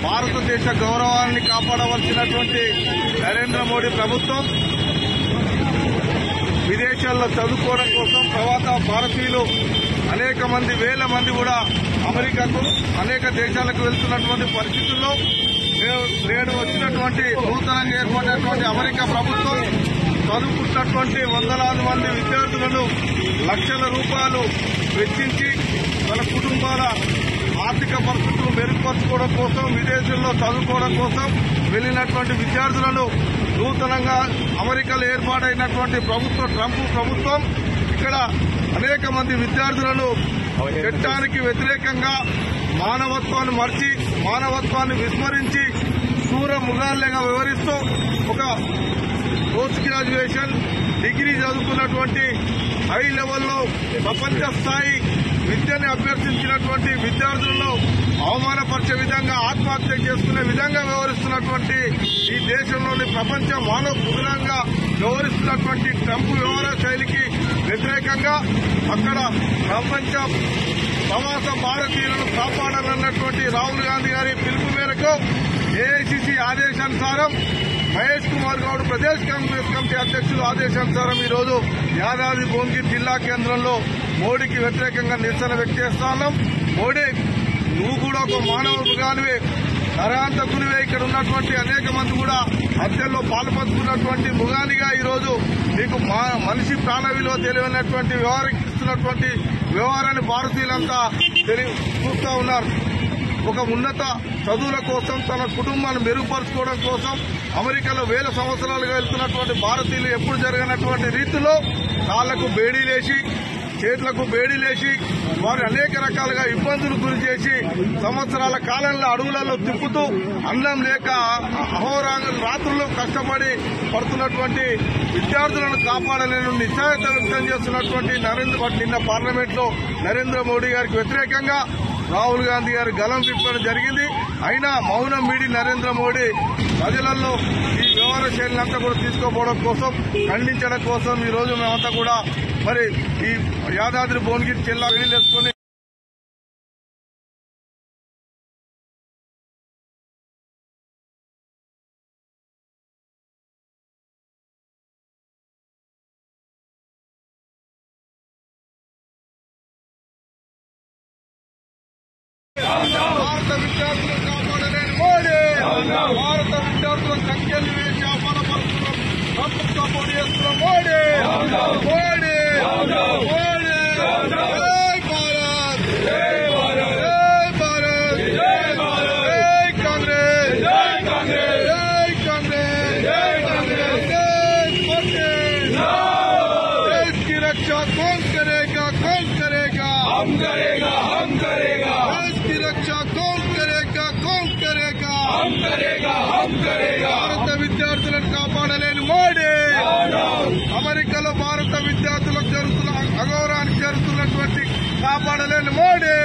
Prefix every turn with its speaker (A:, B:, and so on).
A: భారతదేశ గౌరవాన్ని కాపాడవలసినటువంటి నరేంద్ర మోడీ ప్రభుత్వం విదేశాల్లో చదువుకోవడం కోసం తర్వాత భారతీయులు అనేక మంది వేల మంది కూడా అమెరికాకు అనేక దేశాలకు వెళ్తున్నటువంటి పరిస్థితుల్లో నేడు వచ్చినటువంటి నూతనంగా ఏర్పడినటువంటి అమెరికా ప్రభుత్వం చదువుకుంటున్నటువంటి వందలాది మంది విద్యార్థులను లక్షల రూపాయలు వెచ్చించి వాళ్ళ కుటుంబాల ఆర్థిక పరిస్థితులు మెరుగుపరచుకోవడం కోసం విదేశాల్లో చదువుకోవడం కోసం వెళ్లినటువంటి విద్యార్థులను నూతనంగా అమెరికాలో ఏర్పాటైనటువంటి ట్రంప్ ప్రభుత్వం ఇక్కడ అనేక మంది విద్యార్థులను చట్టానికి వ్యతిరేకంగా మానవత్వాన్ని మర్చి మానవత్వాన్ని విస్మరించి క్రూర మృగాలుగా వ్యవహరిస్తూ ఒక పోస్ట్ గ్రాడ్యుయేషన్ డిగ్రీ చదువుకున్నటువంటి హై లెవెల్లో ప్రపంచ స్థాయి విద్యని అభ్యర్థించినటువంటి విద్యార్థులను అవమానపరిచే విధంగా ఆత్మహత్య చేసుకునే విధంగా వ్యవహరిస్తున్నటువంటి ఈ దేశంలోని ప్రపంచ మానవ మృగాలుగా వ్యవహరిస్తున్నటువంటి ట్రంప్ వ్యవహార శైలికి వ్యతిరేకంగా అక్కడ ప్రపంచ ప్రవాస భారతీయులను కాపాడాలన్నటువంటి రాహుల్ గాంధీ గారి పిలుపు మేరకు ఏఐసిసి ఆదేశానుసారం మహేష్ కుమార్ గౌడ్ ప్రదేశ్ కాంగ్రెస్ కమిటీ అధ్యక్షులు ఆదేశానుసారం ఈ రోజు యాదాద్రి భువనగిరి జిల్లా కేంద్రంలో మోడీకి వ్యతిరేకంగా నిరసన వ్యక్తం చేస్తా ఉన్నాం. మోడీ నువ్వు కూడా ఒక మానవ మృగానివే, నరహంతకునివే. ఇక్కడ ఉన్నటువంటి అనేక మంది కూడా హత్యల్లో పాల్పంచుకున్నటువంటి మృగానిగా ఈ రోజు నీకు మనిషి ప్రాణ విలువ తెలియనటువంటి వ్యవహరిస్తున్నటువంటి వ్యవహారాన్ని భారతీయులంతా చూస్తూ ఉన్నారు. ఒక ఉన్నత చదువుల కోసం తన కుటుంబాన్ని మెరుగుపరుచుకోవడం కోసం అమెరికాలో వేల సంవత్సరాలుగా వెళ్తున్నటువంటి భారతీయులు ఎప్పుడు జరగనటువంటి రీతిలో కాళ్లకు బేడీలేసి చేతులకు బేడీలేసి వారు అనేక రకాలుగా ఇబ్బందులు గురి చేసి సంవత్సరాల కాలంలో అడవులలో తిప్పుతూ అన్నం లేక రాత్రులు కష్టపడి పడుతున్నటువంటి విద్యార్థులను కాపాడలేని నిశ్చయత వ్యక్తం చేస్తున్నటువంటి నిన్న పార్లమెంట్ లో నరేంద్ర మోడీ గారికి వ్యతిరేకంగా రాహుల్ గాంధీ గారి గలం విప్పడం జరిగింది. అయినా మౌనం వీడి నరేంద్ర మోడీ ప్రజలలో ఈ వ్యవహార శైలినంతా కూడా తీసుకోపోవడం కోసం ఖండించడం కోసం ఈ రోజు మేమంతా కూడా మరి ఈ యాదాద్రి భువనగిరి జిల్లా వెళ్ళేసుకుని భారత విద్యార్థులను కాపాడలేని మోడీ, భారత విద్యార్థుల సంఖ్యలు వేసి అమలుపరుస్తున్న ప్రభుత్వ పోటీ చేస్తున్న మోడీ, మోడీ మోడీ జై భారత్, జై భారత్, జై కాంగ్రెస్, జై కాంగ్రెస్, జై కాంగ్రెస్, జై కాంగ్రెస్, जय मोदी। देश की रक्षा कौन करेगा, कौन करेगा? हम करेगा, हम करेगा। देश की रक्षा कौन करेगा, कौन करेगा? हम करेगा, हम करेगा। భారత విద్యార్థులను కాపాడలేని మోడీ, అమెరికాలో భారత విద్యార్థులకు జరుగుతున్న అగౌరవానికి జరుగుతున్నటువంటి కాపాడలేని మోడీ